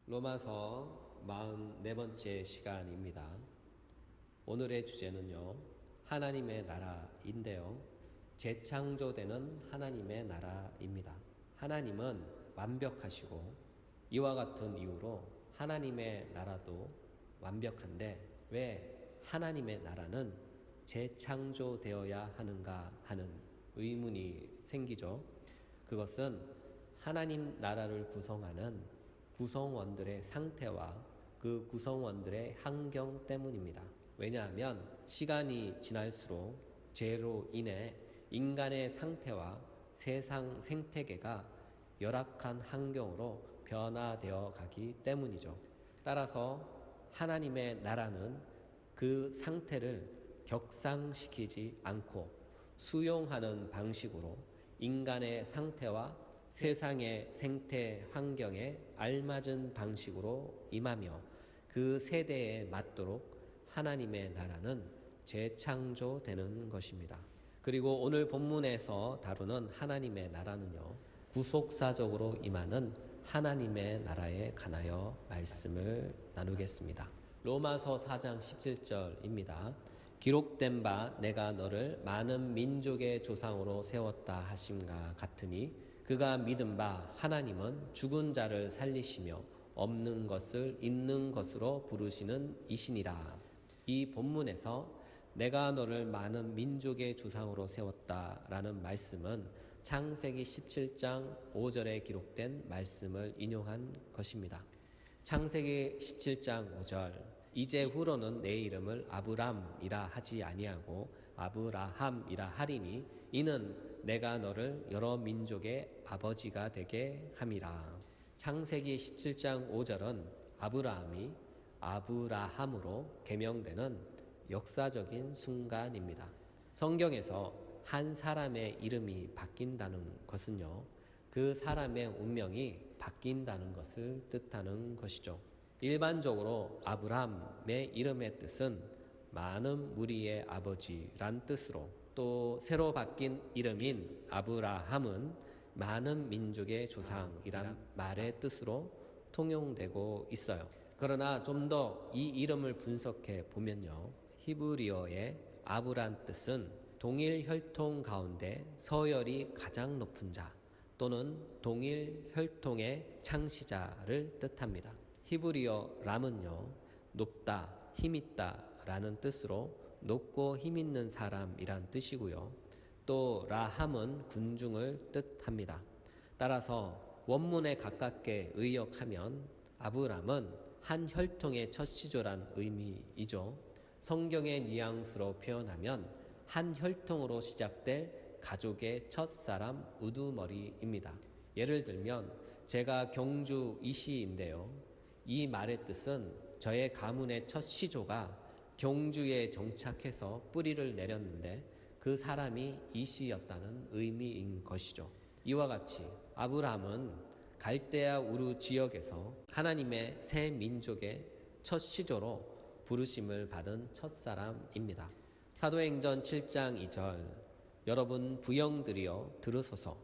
로마서 44번째 시간입니다. 오늘의 주제는요, 하나님의 나라인데요. 재창조되는 하나님의 나라입니다. 하나님은 완벽하시고 이와 같은 이유로 하나님의 나라도 완벽한데 왜 하나님의 나라는 재창조되어야 하는가 하는 의문이 생기죠. 그것은 하나님 나라를 구성하는 구성원들의 상태와 그 구성원들의 환경 때문입니다. 왜냐하면 시간이 지날수록 죄로 인해 인간의 상태와 세상 생태계가 열악한 환경으로 변화되어 가기 때문이죠. 따라서 하나님의 나라는 그 상태를 격상시키지 않고 수용하는 방식으로 인간의 상태와 세상의 생태 환경에 알맞은 방식으로 임하며 그 세대에 맞도록 하나님의 나라는 재창조되는 것입니다. 그리고 오늘 본문에서 다루는 하나님의 나라는요, 구속사적으로 임하는 하나님의 나라에 관하여 말씀을 나누겠습니다. 로마서 4장 17절입니다. 기록된 바 내가 너를 많은 민족의 조상으로 세웠다 하심과 같으니 그가 믿은 바 하나님은 죽은 자를 살리시며 없는 것을 있는 것으로 부르시는 이시니라. 이 본문에서 내가 너를 많은 민족의 조상으로 세웠다라는 말씀은 창세기 17장 5절에 기록된 말씀을 인용한 것입니다. 창세기 17장 5절 이제 후로는 내 이름을 아브람이라 하지 아니하고 아브라함이라 하리니 이는 내가 너를 여러 민족의 아버지가 되게 함이라. 창세기 17장 5절은 아브라함이 아브라함으로 개명되는 역사적인 순간입니다. 성경에서 한 사람의 이름이 바뀐다는 것은요, 그 사람의 운명이 바뀐다는 것을 뜻하는 것이죠. 일반적으로 아브람의 이름의 뜻은 많은 무리의 아버지란 뜻으로, 또 새로 바뀐 이름인 아브라함은 많은 민족의 조상이란 말의 뜻으로 통용되고 있어요. 그러나 좀 더 이 이름을 분석해 보면요, 히브리어의 아브란 뜻은 동일 혈통 가운데 서열이 가장 높은 자 또는 동일 혈통의 창시자를 뜻합니다. 히브리어 람은요, 높다, 힘있다 라는 뜻으로 높고 힘있는 사람이란 뜻이고요. 또 라함은 군중을 뜻합니다. 따라서 원문에 가깝게 의역하면 아브람은 한 혈통의 첫 시조란 의미이죠. 성경의 뉘앙스로 표현하면 한 혈통으로 시작될 가족의 첫사람 우두머리입니다. 예를 들면 제가 경주 이시인데요. 이 말의 뜻은 저의 가문의 첫 시조가 경주에 정착해서 뿌리를 내렸는데 그 사람이 이시였다는 의미인 것이죠. 이와 같이 아브라함은 갈대아 우르 지역에서 하나님의 새 민족의 첫 시조로 부르심을 받은 첫사람입니다. 사도행전 7장 2절 여러분 부영들이여 들으소서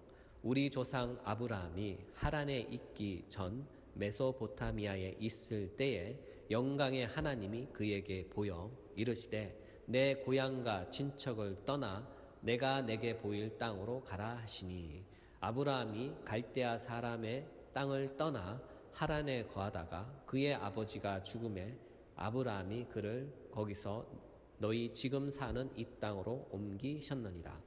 우리 조상 아브라함이 하란에 있기 전 메소포타미아에 있을 때에 영광의 하나님이 그에게 보여 이르시되 내 고향과 친척을 떠나 내가 내게 보일 땅으로 가라 하시니 아브라함이 갈대아 사람의 땅을 떠나 하란에 거하다가 그의 아버지가 죽음에 아브라함이 그를 거기서 너희 지금 사는 이 땅으로 옮기셨느니라.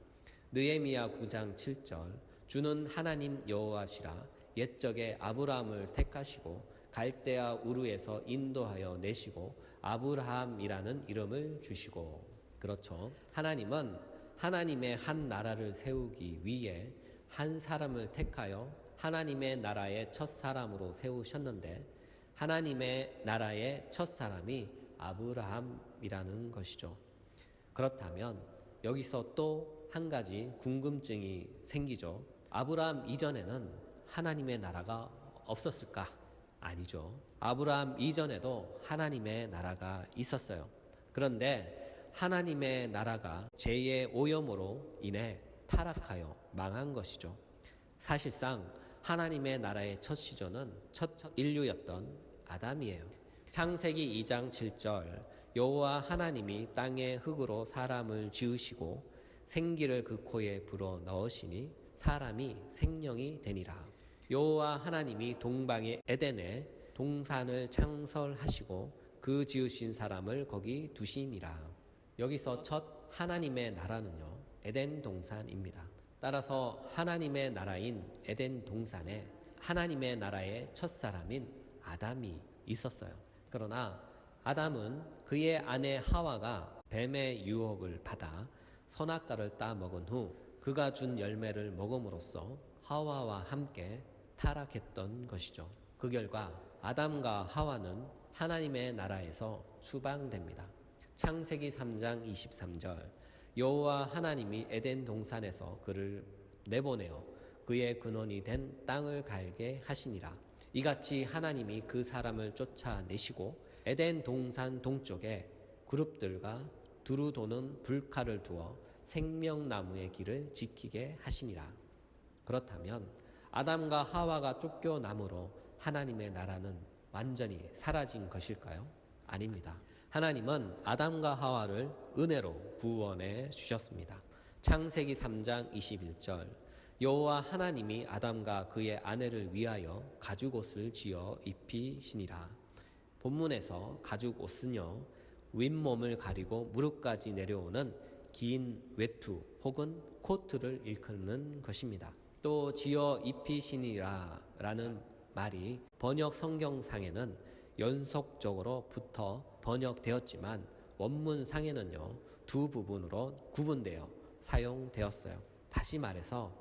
느헤미야 9장 7절 주는 하나님 여호와시라 옛적에 아브라함을 택하시고 갈대아 우르에서 인도하여 내시고 아브라함이라는 이름을 주시고. 그렇죠. 하나님은 하나님의 한 나라를 세우기 위해 한 사람을 택하여 하나님의 나라의 첫 사람으로 세우셨는데 하나님의 나라의 첫 사람이 아브라함이라는 것이죠. 그렇다면 여기서 또 한 가지 궁금증이 생기죠. 아브라함 이전에는 하나님의 나라가 없었을까? 아니죠. 아브라함 이전에도 하나님의 나라가 있었어요. 그런데 하나님의 나라가 죄의 오염으로 인해 타락하여 망한 것이죠. 사실상 하나님의 나라의 첫 시조는 첫 인류였던 아담이에요. 창세기 2장 7절 여호와 하나님이 땅의 흙으로 사람을 지으시고 생기를 그 코에 불어 넣으시니 사람이 생명이 되니라. 여호와 하나님이 동방의 에덴에 동산을 창설하시고 그 지으신 사람을 거기 두시니라. 여기서 첫 하나님의 나라는요, 에덴 동산입니다. 따라서 하나님의 나라인 에덴 동산에 하나님의 나라의 첫사람인 아담이 있었어요. 그러나 아담은 그의 아내 하와가 뱀의 유혹을 받아 선악과를 따먹은 후 그가 준 열매를 먹음으로써 하와와 함께 타락했던 것이죠. 그 결과 아담과 하와는 하나님의 나라에서 추방됩니다. 창세기 3장 23절 여호와 하나님이 에덴 동산에서 그를 내보내어 그의 근원이 된 땅을 갈게 하시니라. 이같이 하나님이 그 사람을 쫓아내시고 에덴 동산 동쪽에 그룹들과 두루 도는 불칼을 두어 생명나무의 길을 지키게 하시니라. 그렇다면 아담과 하와가 쫓겨남으로 하나님의 나라는 완전히 사라진 것일까요? 아닙니다. 하나님은 아담과 하와를 은혜로 구원해 주셨습니다. 창세기 3장 21절 여호와 하나님이 아담과 그의 아내를 위하여 가죽옷을 지어 입히시니라. 본문에서 가죽옷은요, 윗몸을 가리고 무릎까지 내려오는 긴 외투 혹은 코트를 일컫는 것입니다. 또 지어 입히시니라 라는 말이 번역 성경상에는 연속적으로 붙어 번역되었지만 원문상에는요, 두 부분으로 구분되어 사용되었어요. 다시 말해서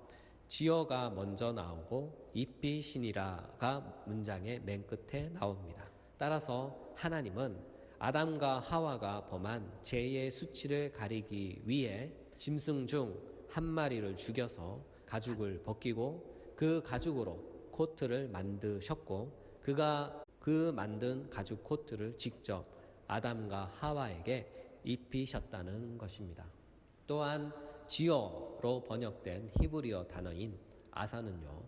지어가 먼저 나오고 입히시니라가 문장의 맨 끝에 나옵니다. 따라서 하나님은 아담과 하와가 범한 죄의 수치를 가리기 위해 짐승 중 한 마리를 죽여서 가죽을 벗기고 그 가죽으로 코트를 만드셨고 그가 그 만든 가죽 코트를 직접 아담과 하와에게 입히셨다는 것입니다. 또한 지어로 번역된 히브리어 단어인 아사는요,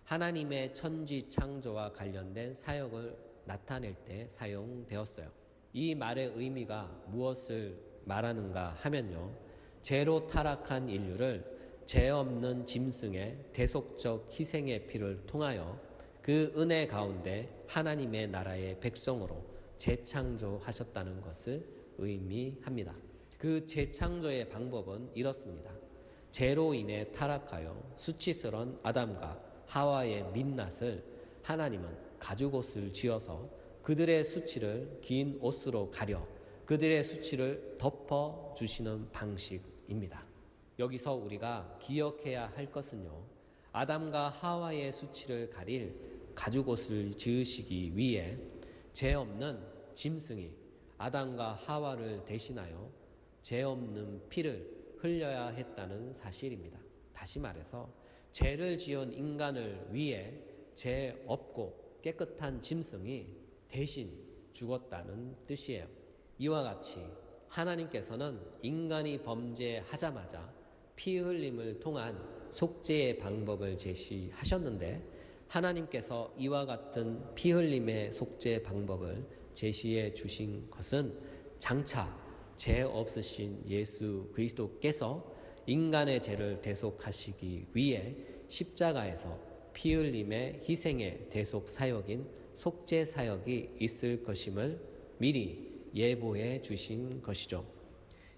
하나님의 천지 창조와 관련된 사역을 나타낼 때 사용되었어요. 이 말의 의미가 무엇을 말하는가 하면요, 죄로 타락한 인류를 죄 없는 짐승의 대속적 희생의 피를 통하여 그 은혜 가운데 하나님의 나라의 백성으로 재창조하셨다는 것을 의미합니다. 그 재창조의 방법은 이렇습니다. 죄로 인해 타락하여 수치스러운 아담과 하와의 민낯을 하나님은 가죽옷을 지어서 그들의 수치를 긴 옷으로 가려 그들의 수치를 덮어주시는 방식입니다. 여기서 우리가 기억해야 할 것은요, 아담과 하와의 수치를 가릴 가죽옷을 지으시기 위해 죄 없는 짐승이 아담과 하와를 대신하여 죄 없는 피를 흘려야 했다는 사실입니다. 다시 말해서 죄를 지은 인간을 위해 죄 없고 깨끗한 짐승이 대신 죽었다는 뜻이에요. 이와 같이 하나님께서는 인간이 범죄하자마자 피 흘림을 통한 속죄의 방법을 제시하셨는데 하나님께서 이와 같은 피 흘림의 속죄 방법을 제시해 주신 것은 장차 죄 없으신 예수 그리스도께서 인간의 죄를 대속하시기 위해 십자가에서 피 흘림의 희생의 대속 사역인 속죄 사역이 있을 것임을 미리 예보해 주신 것이죠.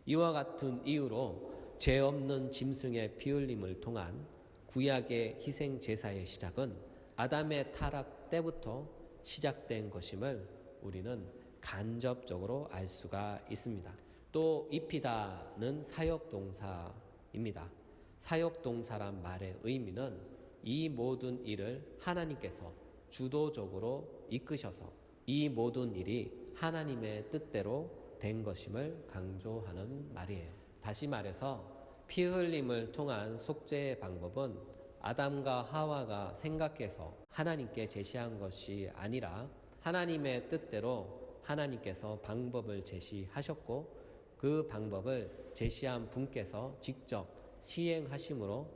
이와 같은 이유로 죄 없는 짐승의 피 흘림을 통한 구약의 희생 제사의 시작은 아담의 타락 때부터 시작된 것임을 우리는 간접적으로 알 수가 있습니다. 또 입히다는 사역동사입니다. 사역동사란 말의 의미는 이 모든 일을 하나님께서 주도적으로 이끄셔서 이 모든 일이 하나님의 뜻대로 된 것임을 강조하는 말이에요. 다시 말해서 피 흘림을 통한 속죄의 방법은 아담과 하와가 생각해서 하나님께 제시한 것이 아니라 하나님의 뜻대로 하나님께서 방법을 제시하셨고 그 방법을 제시한 분께서 직접 시행하심으로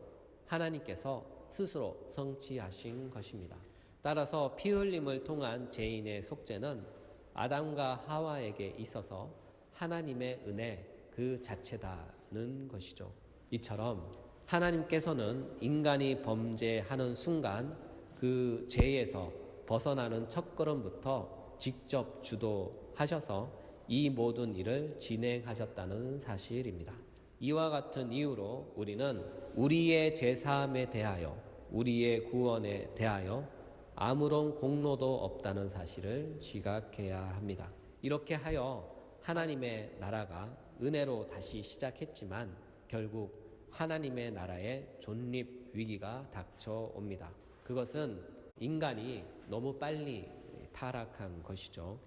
하나님께서 스스로 성취하신 것입니다. 따라서 피 흘림을 통한 죄인의 속죄는 아담과 하와에게 있어서 하나님의 은혜 그 자체다는 것이죠. 이처럼 하나님께서는 인간이 범죄하는 순간 그 죄에서 벗어나는 첫걸음부터 직접 주도하셔서 이 모든 일을 진행하셨다는 사실입니다. 이와 같은 이유로 우리는 우리의 죄사함에 대하여, 우리의 구원에 대하여 아무런 공로도 없다는 사실을 지각해야 합니다. 이렇게 하여 하나님의 나라가 은혜로 다시 시작했지만 결국 하나님의 나라의 존립 위기가 닥쳐옵니다. 그것은 인간이 너무 빨리 타락한 것이죠.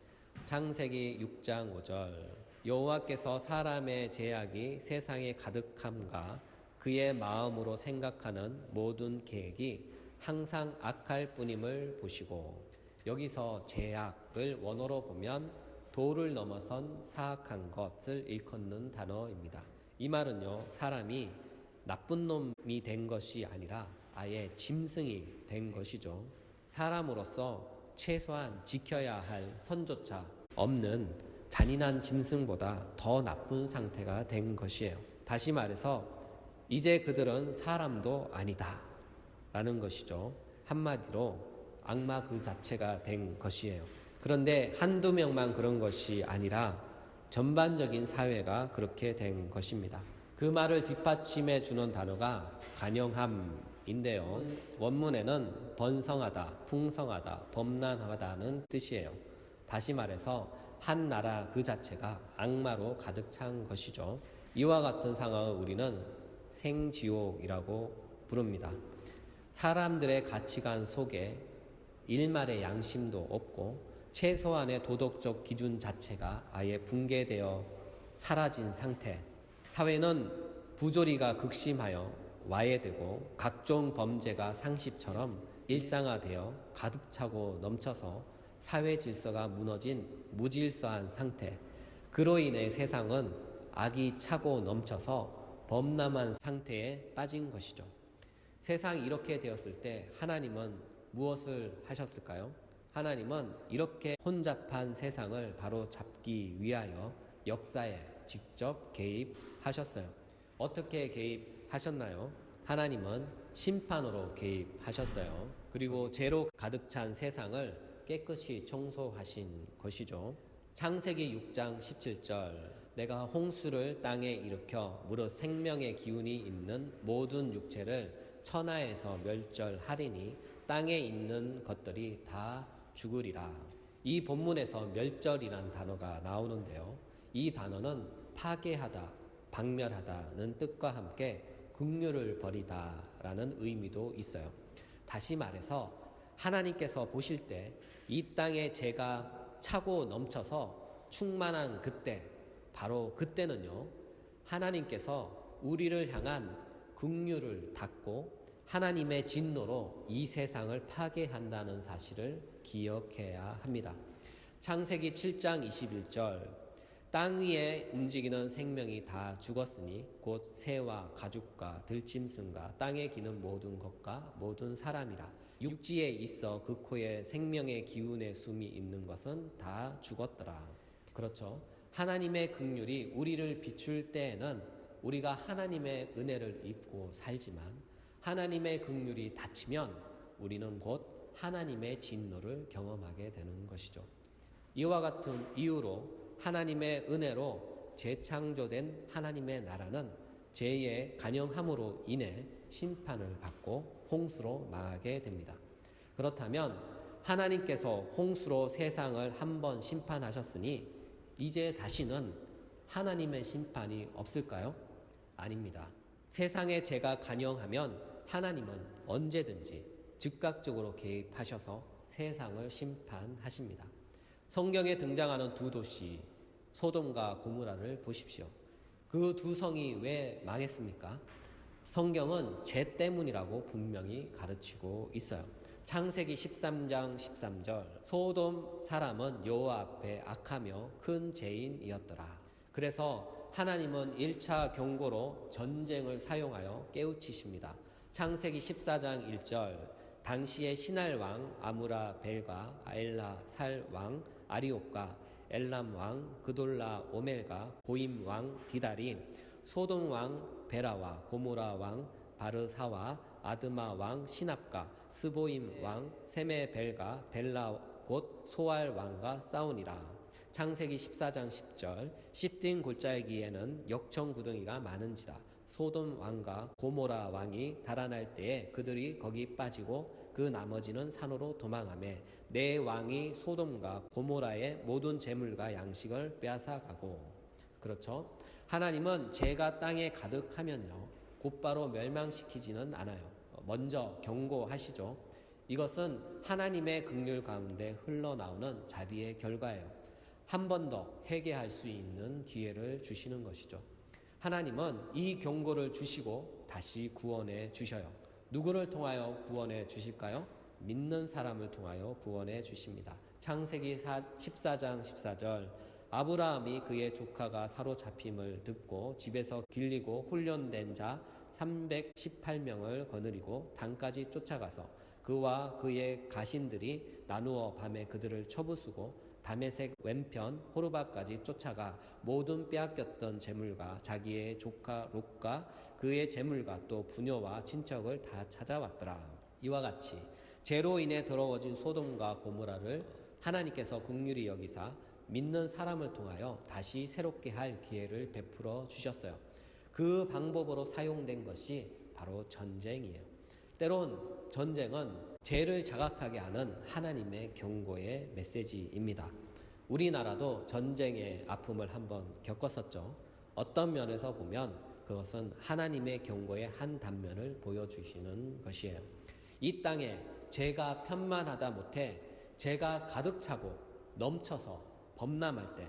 창세기 6장 5절 여호와께서 사람의 죄악이 세상에 가득함과 그의 마음으로 생각하는 모든 계획이 항상 악할 뿐임을 보시고, 여기서 죄악을 원어로 보면 도를 넘어선 사악한 것을 일컫는 단어입니다. 이 말은요, 사람이 나쁜 놈이 된 것이 아니라 아예 짐승이 된 것이죠. 사람으로서 최소한 지켜야 할 선조차 없는 잔인한 짐승보다 더 나쁜 상태가 된 것이에요. 다시 말해서 이제 그들은 사람도 아니다 라는 것이죠. 한마디로 악마 그 자체가 된 것이에요. 그런데 한두 명만 그런 것이 아니라 전반적인 사회가 그렇게 된 것입니다. 그 말을 뒷받침해 주는 단어가 간영함인데요. 원문에는 번성하다, 풍성하다, 범람하다는 뜻이에요. 다시 말해서 한 나라 그 자체가 악마로 가득 찬 것이죠. 이와 같은 상황을 우리는 생지옥이라고 부릅니다. 사람들의 가치관 속에 일말의 양심도 없고 최소한의 도덕적 기준 자체가 아예 붕괴되어 사라진 상태. 사회는 부조리가 극심하여 와해되고 각종 범죄가 상식처럼 일상화되어 가득 차고 넘쳐서 사회 질서가 무너진 무질서한 상태. 그로 인해 세상은 악이 차고 넘쳐서 범람한 상태에 빠진 것이죠. 세상이 이렇게 되었을 때 하나님은 무엇을 하셨을까요? 하나님은 이렇게 혼잡한 세상을 바로 잡기 위하여 역사에 직접 개입하셨어요. 어떻게 개입하셨나요? 하나님은 심판으로 개입하셨어요. 그리고 죄로 가득 찬 세상을 깨끗이 청소하신 것이죠. 창세기 6장 17절 내가 홍수를 땅에 일으켜 무릇 생명의 기운이 있는 모든 육체를 천하에서 멸절하리니 땅에 있는 것들이 다 죽으리라. 이 본문에서 멸절이란 단어가 나오는데요. 이 단어는 파괴하다, 박멸하다는 뜻과 함께 긍휼을 버리다라는 의미도 있어요. 다시 말해서 하나님께서 보실 때 이 땅에 죄가 차고 넘쳐서 충만한 그때, 바로 그때는요, 하나님께서 우리를 향한 긍휼을 닫고 하나님의 진노로 이 세상을 파괴한다는 사실을 기억해야 합니다. 창세기 7장 21절 땅 위에 움직이는 생명이 다 죽었으니 곧 새와 가죽과 들짐승과 땅에 기는 모든 것과 모든 사람이라. 육지에 있어 그 코에 생명의 기운의 숨이 있는 것은 다 죽었더라. 그렇죠. 하나님의 긍휼이 우리를 비출 때에는 우리가 하나님의 은혜를 입고 살지만 하나님의 긍휼이 닫히면 우리는 곧 하나님의 진노를 경험하게 되는 것이죠. 이와 같은 이유로 하나님의 은혜로 재창조된 하나님의 나라는 죄의 간영함으로 인해 심판을 받고 홍수로 망하게 됩니다. 그렇다면 하나님께서 홍수로 세상을 한 번 심판하셨으니 이제 다시는 하나님의 심판이 없을까요? 아닙니다. 세상에 죄가 간영하면 하나님은 언제든지 즉각적으로 개입하셔서 세상을 심판하십니다. 성경에 등장하는 두 도시 소돔과 고모라를 보십시오. 그 두 성이 왜 망했습니까? 성경은 죄 때문이라고 분명히 가르치고 있어요. 창세기 13장 13절 소돔 사람은 여호와 앞에 악하며 큰 죄인이었더라. 그래서 하나님은 1차 경고로 전쟁을 사용하여 깨우치십니다. 창세기 14장 1절 당시의 신할 왕 아무라벨과 아엘라살 왕 아리옥과 엘람 왕 그돌라 오멜과 고임 왕 디달이 소돔 왕 베라와 고모라 왕 바르사와 아드마 왕 시납과 스보임 왕 세메벨과 벨라 곧 소알 왕과 싸우니라. 창세기 14장 10절 시딘 골짜기에는 역청구덩이가 많은지라. 소돔 왕과 고모라 왕이 달아날 때에 그들이 거기 빠지고 그 나머지는 산으로 도망하매 내 왕이 소돔과 고모라의 모든 재물과 양식을 빼앗아가고. 그렇죠. 하나님은 죄가 땅에 가득하면요 곧바로 멸망시키지는 않아요. 먼저 경고하시죠. 이것은 하나님의 긍휼 가운데 흘러나오는 자비의 결과예요. 한 번 더 회개할 수 있는 기회를 주시는 것이죠. 하나님은 이 경고를 주시고 다시 구원해 주셔요. 누구를 통하여 구원해 주실까요? 믿는 사람을 통하여 구원해 주십니다. 창세기 14장 14절 아브라함이 그의 조카가 사로잡힘을 듣고 집에서 길리고 훈련된 자 318명을 거느리고 단까지 쫓아가서 그와 그의 가신들이 나누어 밤에 그들을 쳐부수고 다메섹 왼편 호르바까지 쫓아가 모든 빼앗겼던 재물과 자기의 조카 롯과 그의 재물과 또 부녀와 친척을 다 찾아왔더라. 이와 같이 죄로 인해 더러워진 소돔과 고모라를 하나님께서 긍휼히 여기사 믿는 사람을 통하여 다시 새롭게 할 기회를 베풀어 주셨어요. 그 방법으로 사용된 것이 바로 전쟁이에요. 때론 전쟁은 죄를 자각하게 하는 하나님의 경고의 메시지입니다. 우리나라도 전쟁의 아픔을 한번 겪었었죠. 어떤 면에서 보면 그것은 하나님의 경고의 한 단면을 보여주시는 것이에요. 이 땅에 죄가 편만하다 못해 죄가 가득 차고 넘쳐서 범람할 때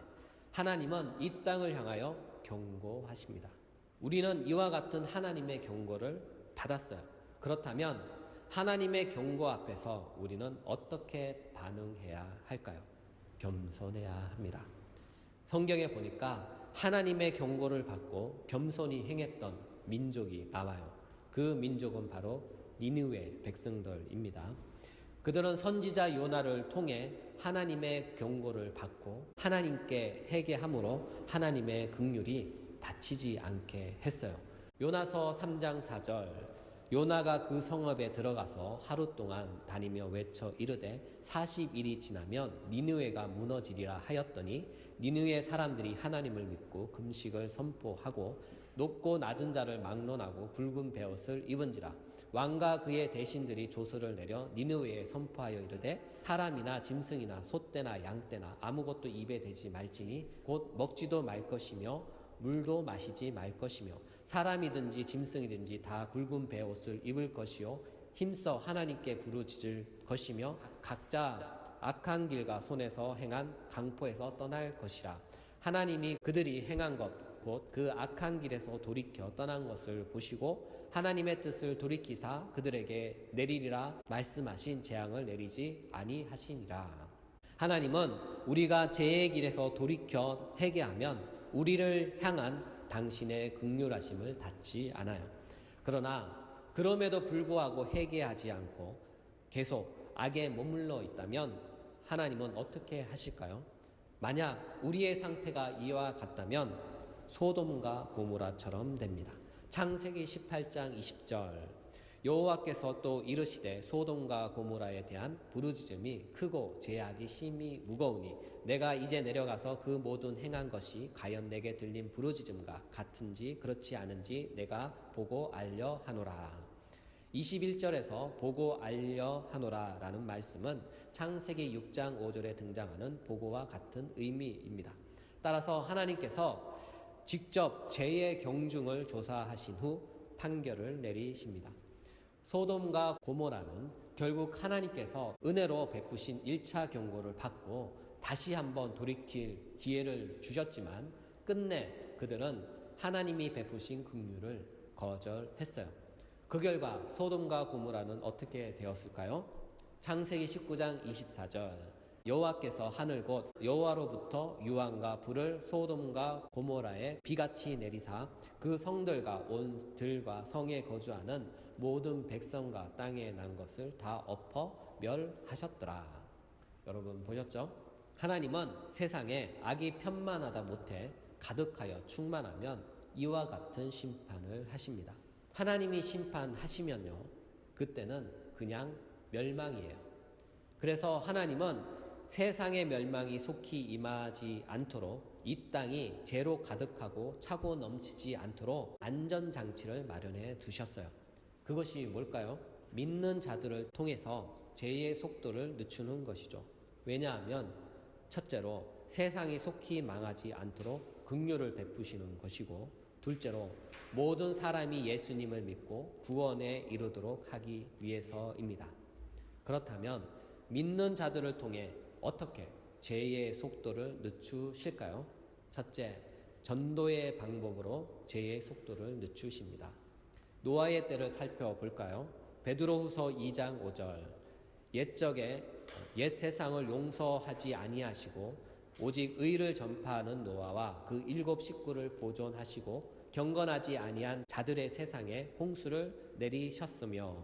하나님은 이 땅을 향하여 경고하십니다. 우리는 이와 같은 하나님의 경고를 받았어요. 그렇다면 하나님의 경고 앞에서 우리는 어떻게 반응해야 할까요? 겸손해야 합니다. 성경에 보니까 하나님의 경고를 받고 겸손히 행했던 민족이 나와요. 그 민족은 바로 니느웨 백성들입니다. 그들은 선지자 요나를 통해 하나님의 경고를 받고 하나님께 회개함으로 하나님의 긍휼이 닫히지 않게 했어요. 요나서 3장 4절 요나가 그 성읍에 들어가서 하루 동안 다니며 외쳐 이르되 40일이 지나면 니느웨가 무너지리라 하였더니 니느웨 사람들이 하나님을 믿고 금식을 선포하고 높고 낮은 자를 막론하고 굵은 베옷을 입은지라. 왕과 그의 대신들이 조서를 내려 니느웨에 선포하여 이르되 사람이나 짐승이나 소떼나 양떼나 아무것도 입에 대지 말지니 곧 먹지도 말 것이며 물도 마시지 말 것이며 사람이든지 짐승이든지 다 굵은 베옷을 입을 것이요 힘써 하나님께 부르짖을 것이며 각자 악한 길과 손에서 행한 강포에서 떠날 것이라. 하나님이 그들이 행한 것 곧 그 악한 길에서 돌이켜 떠난 것을 보시고 하나님의 뜻을 돌이키사 그들에게 내리리라 말씀하신 재앙을 내리지 아니하시니라. 하나님은 우리가 죄의 길에서 돌이켜 회개하면 우리를 향한 당신의 긍휼하심을 닫지 않아요. 그러나 그럼에도 불구하고 회개하지 않고 계속 악에 머물러 있다면 하나님은 어떻게 하실까요? 만약 우리의 상태가 이와 같다면 소돔과 고모라처럼 됩니다. 창세기 18장 20절 여호와께서 또 이르시되 소돔과 고모라에 대한 부르짖음이 크고 죄악이 심히 무거우니 내가 이제 내려가서 그 모든 행한 것이 과연 내게 들린 부르짖음과 같은지 그렇지 않은지 내가 보고 알려 하노라. 21절에서 보고 알려 하노라 라는 말씀은 창세기 6장 5절에 등장하는 보고와 같은 의미입니다. 따라서 하나님께서 직접 죄의 경중을 조사하신 후 판결을 내리십니다. 소돔과 고모라는 결국 하나님께서 은혜로 베푸신 1차 경고를 받고 다시 한번 돌이킬 기회를 주셨지만 끝내 그들은 하나님이 베푸신 긍휼을 거절했어요. 그 결과 소돔과 고모라는 어떻게 되었을까요? 창세기 19장 24절 여호와께서 하늘 곧 여호와로부터 유황과 불을 소돔과 고모라에 비같이 내리사 그 성들과 온 들과 성에 거주하는 모든 백성과 땅에 난 것을 다 엎어 멸하셨더라. 여러분 보셨죠? 하나님은 세상에 악이 편만하다 못해 가득하여 충만하면 이와 같은 심판을 하십니다. 하나님이 심판하시면요, 그때는 그냥 멸망이에요. 그래서 하나님은 세상의 멸망이 속히 임하지 않도록 이 땅이 재로 가득하고 차고 넘치지 않도록 안전장치를 마련해 두셨어요. 그것이 뭘까요? 믿는 자들을 통해서 죄의 속도를 늦추는 것이죠. 왜냐하면 첫째로 세상이 속히 망하지 않도록 긍휼을 베푸시는 것이고, 둘째로 모든 사람이 예수님을 믿고 구원에 이르도록 하기 위해서입니다. 그렇다면 믿는 자들을 통해 어떻게 죄의 속도를 늦추실까요? 첫째, 전도의 방법으로 죄의 속도를 늦추십니다. 노아의 때를 살펴볼까요? 베드로후서 2장 5절, 옛적에 옛 세상을 용서하지 아니하시고 오직 의를 전파하는 노아와 그 7 식구를 보존하시고 경건하지 아니한 자들의 세상에 홍수를 내리셨으며,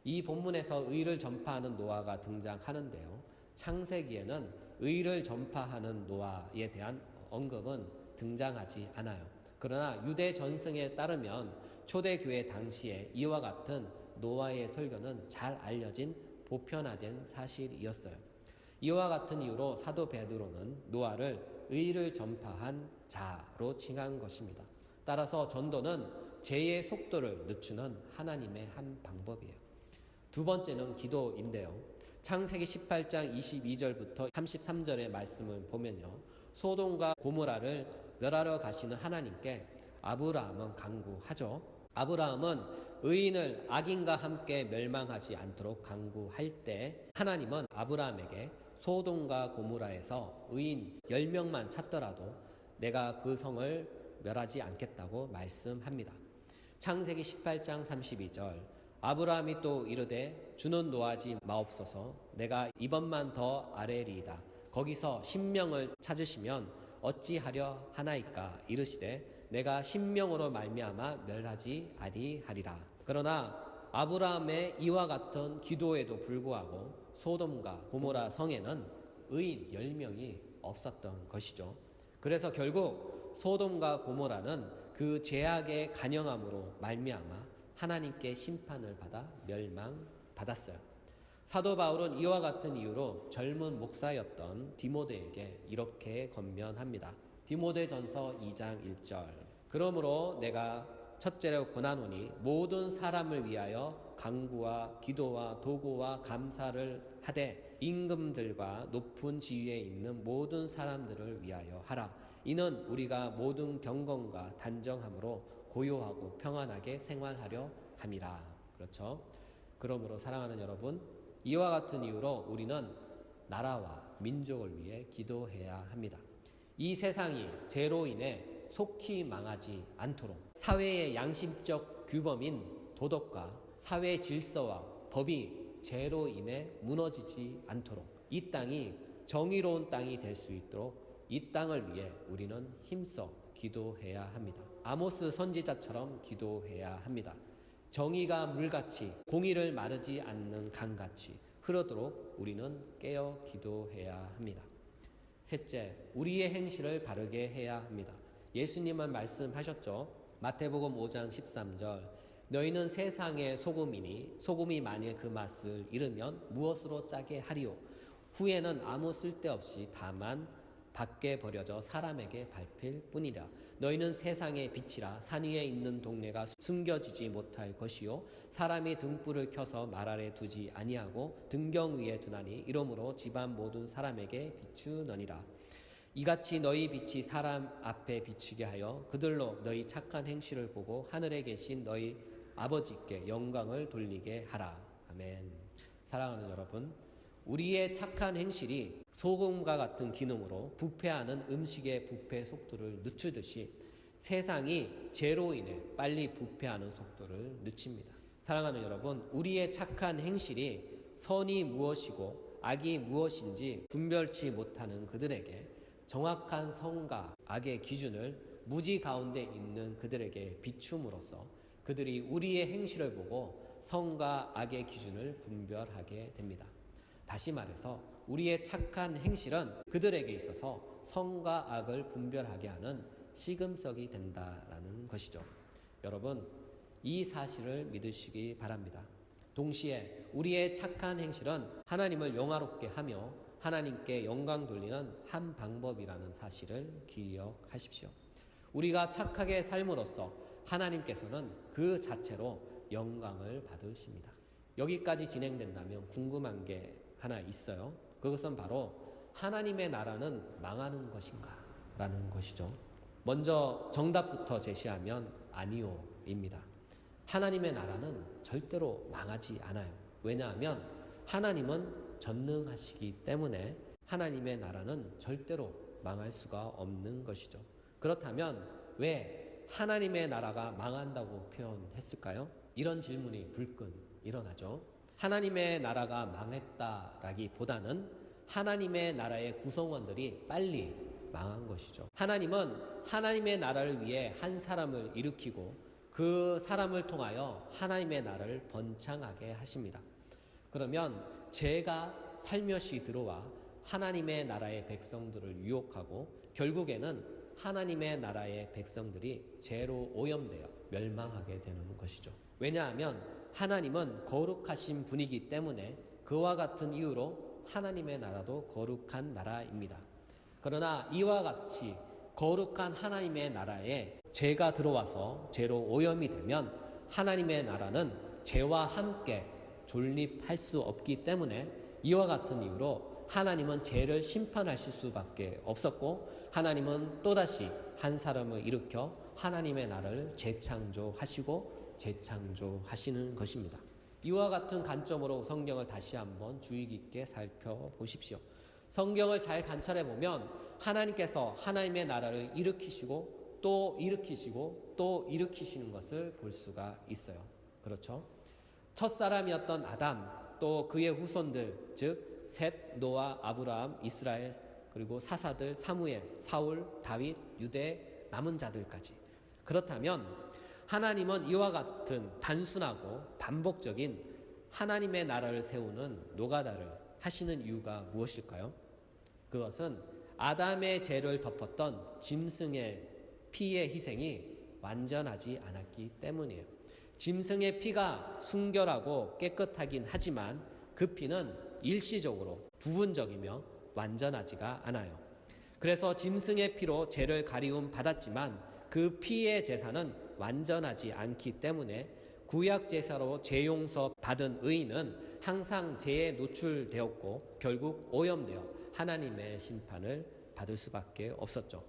이 본문에서 의를 전파하는 노아가 등장하는데요, 창세기에는 의를 전파하는 노아에 대한 언급은 등장하지 않아요. 그러나 유대 전승에 따르면 초대교회 당시에 이와 같은 노아의 설교는 잘 알려진 보편화된 사실이었어요. 이와 같은 이유로 사도 베드로는 노아를 의를 전파한 자로 칭한 것입니다. 따라서 전도는 죄의 속도를 늦추는 하나님의 한 방법이에요. 두 번째는 기도인데요. 창세기 18장 22절부터 33절의 말씀을 보면요, 소돔과 고모라를 멸하러 가시는 하나님께 아브라함은 간구하죠. 아브라함은 의인을 악인과 함께 멸망하지 않도록 간구할 때 하나님은 아브라함에게 소돔과 고모라에서 의인 10명만 찾더라도 내가 그 성을 멸하지 않겠다고 말씀합니다. 창세기 18장 32절, 아브라함이 또 이르되 주는 노하지 마옵소서, 내가 이번만 더 아뢰리이다. 거기서 10명을 찾으시면 어찌하려 하나이까? 이르시되 내가 10명으로 말미암아 멸하지 아니하리라. 그러나 아브라함의 이와 같은 기도에도 불구하고 소돔과 고모라 성에는 의인 10명이 없었던 것이죠. 그래서 결국 소돔과 고모라는 그 죄악의 간영함으로 말미암아 하나님께 심판을 받아 멸망받았어요. 사도 바울은 이와 같은 이유로 젊은 목사였던 디모데에게 이렇게 권면합니다. 디모데전서 2장 1절, 그러므로 내가 첫째로 권하노니 모든 사람을 위하여 간구와 기도와 도구와 감사를 하되 임금들과 높은 지위에 있는 모든 사람들을 위하여 하라. 이는 우리가 모든 경건과 단정함으로 고요하고 평안하게 생활하려 함이라. 그렇죠? 그러므로 사랑하는 여러분, 이와 같은 이유로 우리는 나라와 민족을 위해 기도해야 합니다. 이 세상이 죄로 인해 속히 망하지 않도록 사회의 양심적 규범인 도덕과 사회 질서와 법이 죄로 인해 무너지지 않도록 이 땅이 정의로운 땅이 될 수 있도록 이 땅을 위해 우리는 힘써 기도해야 합니다. 아모스 선지자처럼 기도해야 합니다. 정의가 물같이 공의를 마르지 않는 강같이 흐르도록 우리는 깨어 기도해야 합니다. 셋째, 우리의 행실을 바르게 해야 합니다. 예수님은 말씀하셨죠. 마태복음 5장 13절, 너희는 세상의 소금이니 소금이 만일 그 맛을 잃으면 무엇으로 짜게 하리요? 후에는 아무 쓸데없이 다만 밖에 버려져 사람에게 밟힐 뿐이라. 너희는 세상의 빛이라. 산 위에 있는 동네가 숨겨지지 못할 것이요, 사람이 등불을 켜서 말 아래 두지 아니하고 등경 위에 두나니 이러므로 집안 모든 사람에게 비추느니라. 이같이 너희 빛이 사람 앞에 비추게 하여 그들로 너희 착한 행실을 보고 하늘에 계신 너희 아버지께 영광을 돌리게 하라. 아멘. 사랑하는 여러분, 우리의 착한 행실이 소금과 같은 기능으로 부패하는 음식의 부패 속도를 늦추듯이 세상이 죄로 인해 빨리 부패하는 속도를 늦춥니다. 사랑하는 여러분, 우리의 착한 행실이 선이 무엇이고 악이 무엇인지 분별치 못하는 그들에게 정확한 선과 악의 기준을 무지 가운데 있는 그들에게 비춤으로써 그들이 우리의 행실을 보고 선과 악의 기준을 분별하게 됩니다. 다시 말해서 우리의 착한 행실은 그들에게 있어서 선과 악을 분별하게 하는 시금석이 된다라는 것이죠. 여러분, 이 사실을 믿으시기 바랍니다. 동시에 우리의 착한 행실은 하나님을 영화롭게 하며 하나님께 영광 돌리는 한 방법이라는 사실을 기억하십시오. 우리가 착하게 삶으로써 하나님께서는 그 자체로 영광을 받으십니다. 여기까지 진행된다면 궁금한 게 하나 있어요. 그것은 바로 하나님의 나라는 망하는 것인가? 라는 것이죠. 먼저 정답부터 제시하면 아니요입니다. 하나님의 나라는 절대로 망하지 않아요. 왜냐하면 하나님은 전능하시기 때문에 하나님의 나라는 절대로 망할 수가 없는 것이죠. 그렇다면 왜 하나님의 나라가 망한다고 표현했을까요? 이런 질문이 불끈 일어나죠. 하나님의 나라가 망했다라기보다는 하나님의 나라의 구성원들이 빨리 망한 것이죠. 하나님은 하나님의 나라를 위해 한 사람을 일으키고 그 사람을 통하여 하나님의 나라를 번창하게 하십니다. 그러면 죄가 살며시 들어와 하나님의 나라의 백성들을 유혹하고 결국에는 하나님의 나라의 백성들이 죄로 오염되어 멸망하게 되는 것이죠. 왜냐하면 하나님은 거룩하신 분이기 때문에 그와 같은 이유로 하나님의 나라도 거룩한 나라입니다. 그러나 이와 같이 거룩한 하나님의 나라에 죄가 들어와서 죄로 오염이 되면 하나님의 나라는 죄와 함께 존립할 수 없기 때문에 이와 같은 이유로 하나님은 죄를 심판하실 수밖에 없었고 하나님은 또다시 한 사람을 일으켜 하나님의 나라를 재창조하시고 재창조하시는 것입니다. 이와 같은 관점으로 성경을 다시 한번 주의 깊게 살펴보십시오. 성경을 잘 관찰해 보면 하나님께서 하나님의 나라를 일으키시고 또 일으키시고 또 일으키시는 것을 볼 수가 있어요. 그렇죠? 첫사람이었던 아담, 또 그의 후손들, 즉 셋, 노아, 아브라함, 이스라엘, 그리고 사사들, 사무엘, 사울, 다윗, 유대, 남은 자들까지. 그렇다면 하나님은 이와 같은 단순하고 반복적인 하나님의 나라를 세우는 노가다를 하시는 이유가 무엇일까요? 그것은 아담의 죄를 덮었던 짐승의 피의 희생이 완전하지 않았기 때문이에요. 짐승의 피가 순결하고 깨끗하긴 하지만 그 피는 일시적으로 부분적이며 완전하지가 않아요. 그래서 짐승의 피로 죄를 가리움 받았지만 그 피의 제사는 완전하지 않기 때문에 구약 제사로 죄 용서 받은 의인은 항상 죄에 노출되었고 결국 오염되어 하나님의 심판을 받을 수밖에 없었죠.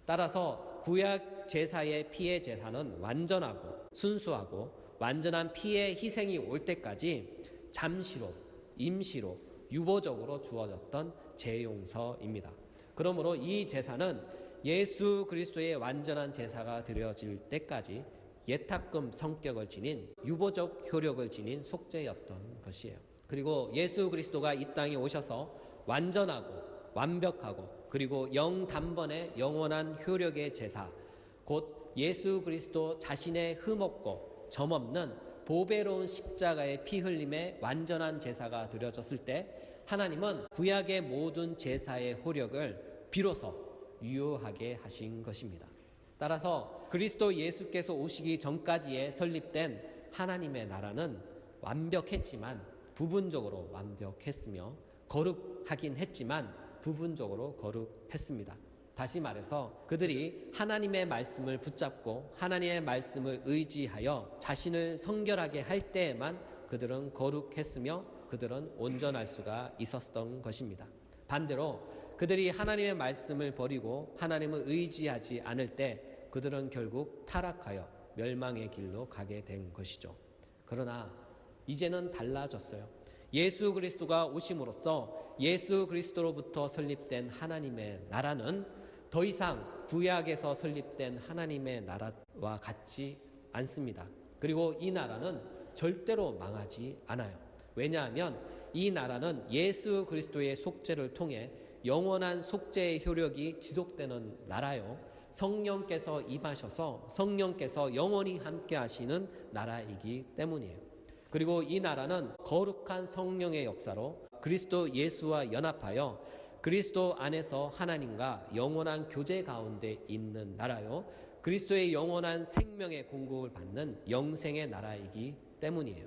따라서 구약 제사의 피의 제사는 완전하고 순수하고 완전한 피의 희생이 올 때까지 잠시로, 임시로, 유보적으로 주어졌던 죄 용서입니다. 그러므로 이 제사는 예수 그리스도의 완전한 제사가 드려질 때까지 예탁금 성격을 지닌 유보적 효력을 지닌 속죄였던 것이에요. 그리고 예수 그리스도가 이 땅에 오셔서 완전하고 완벽하고 그리고 영단번의 영원한 효력의 제사, 곧 예수 그리스도 자신의 흠없고 점없는 보배로운 십자가의 피 흘림의 완전한 제사가 드려졌을 때 하나님은 구약의 모든 제사의 효력을 비로소 유효하게 하신 것입니다. 따라서 그리스도 예수께서 오시기 전까지에 설립된 하나님의 나라는 완벽했지만 부분적으로 완벽했으며 거룩하긴 했지만 부분적으로 거룩했습니다. 다시 말해서 그들이 하나님의 말씀을 붙잡고 하나님의 말씀을 의지하여 자신을 성결하게 할 때에만 그들은 거룩했으며 그들은 온전할 수가 있었던 것입니다. 반대로 그들이 하나님의 말씀을 버리고 하나님을 의지하지 않을 때 그들은 결국 타락하여 멸망의 길로 가게 된 것이죠. 그러나 이제는 달라졌어요. 예수 그리스도가 오심으로써 예수 그리스도로부터 설립된 하나님의 나라는 더 이상 구약에서 설립된 하나님의 나라와 같지 않습니다. 그리고 이 나라는 절대로 망하지 않아요. 왜냐하면 이 나라는 예수 그리스도의 속죄를 통해 영원한 속죄의 효력이 지속되는 나라요. 성령께서 임하셔서 성령께서 영원히 함께 하시는 나라이기 때문이에요. 그리고 이 나라는 거룩한 성령의 역사로 그리스도 예수와 연합하여 그리스도 안에서 하나님과 영원한 교제 가운데 있는 나라요. 그리스도의 영원한 생명의 공급을 받는 영생의 나라이기 때문이에요.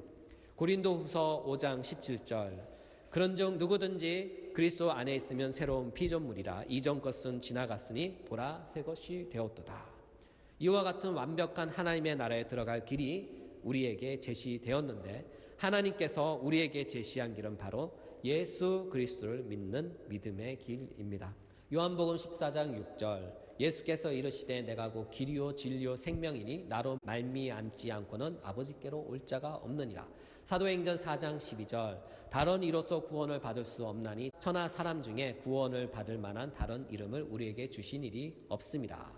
고린도후서 5장 17절 그런즉 누구든지 그리스도 안에 있으면 새로운 피조물이라 이전 것은 지나갔으니 보라 새 것이 되었도다. 이와 같은 완벽한 하나님의 나라에 들어갈 길이 우리에게 제시되었는데 하나님께서 우리에게 제시한 길은 바로 예수 그리스도를 믿는 믿음의 길입니다. 요한복음 14장 6절 예수께서 이르시되 내가 곧 길이요 진리요 생명이니 나로 말미암지 않고는 아버지께로 올 자가 없느니라. 사도행전 4장 12절 다른 이로써 구원을 받을 수 없나니 천하 사람 중에 구원을 받을 만한 다른 이름을 우리에게 주신 일이 없습니다.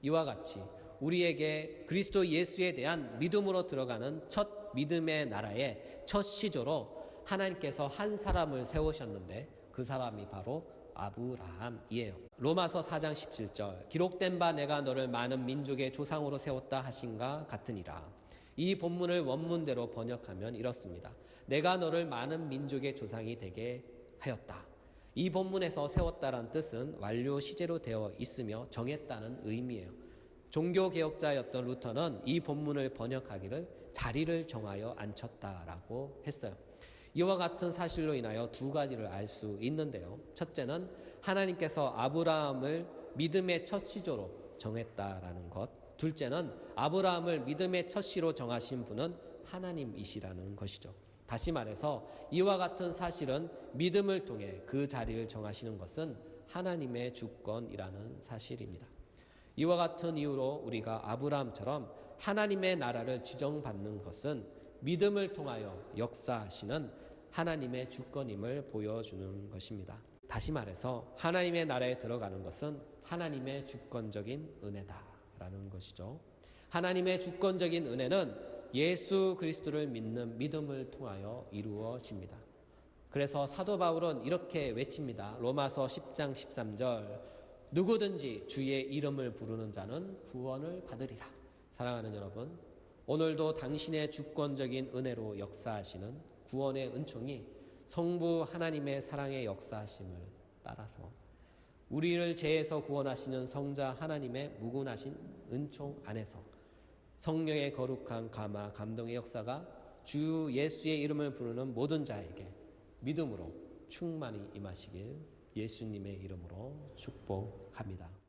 이와 같이 우리에게 그리스도 예수에 대한 믿음으로 들어가는 첫 믿음의 나라의 첫 시조로 하나님께서 한 사람을 세우셨는데 그 사람이 바로 아브라함이에요. 로마서 4장 17절 기록된 바 내가 너를 많은 민족의 조상으로 세웠다 하신가 같으니라. 이 본문을 원문대로 번역하면 이렇습니다. 내가 너를 많은 민족의 조상이 되게 하였다. 이 본문에서 세웠다란 뜻은 완료 시제로 되어 있으며 정했다는 의미예요. 종교개혁자였던 루터는 이 본문을 번역하기를 자리를 정하여 앉혔다라고 했어요. 이와 같은 사실로 인하여 두 가지를 알 수 있는데요. 첫째는 하나님께서 아브라함을 믿음의 첫 시조로 정했다라는 것. 둘째는 아브라함을 믿음의 첫 시로 정하신 분은 하나님이시라는 것이죠. 다시 말해서 이와 같은 사실은 믿음을 통해 그 자리를 정하시는 것은 하나님의 주권이라는 사실입니다. 이와 같은 이유로 우리가 아브라함처럼 하나님의 나라를 지정받는 것은 믿음을 통하여 역사하시는 하나님의 주권임을 보여주는 것입니다. 다시 말해서 하나님의 나라에 들어가는 것은 하나님의 주권적인 은혜다라는 것이죠. 하나님의 주권적인 은혜는 예수 그리스도를 믿는 믿음을 통하여 이루어집니다. 그래서 사도 바울은 이렇게 외칩니다. 로마서 10장 13절 누구든지 주의 이름을 부르는 자는 구원을 받으리라. 사랑하는 여러분, 오늘도 당신의 주권적인 은혜로 역사하시는 구원의 은총이 성부 하나님의 사랑의 역사하심을 따라서 우리를 죄에서 구원하시는 성자 하나님의 무궁하신 은총 안에서 성령의 거룩한 감화 감동의 역사가 주 예수의 이름을 부르는 모든 자에게 믿음으로 충만히 임하시길 예수님의 이름으로 축복합니다.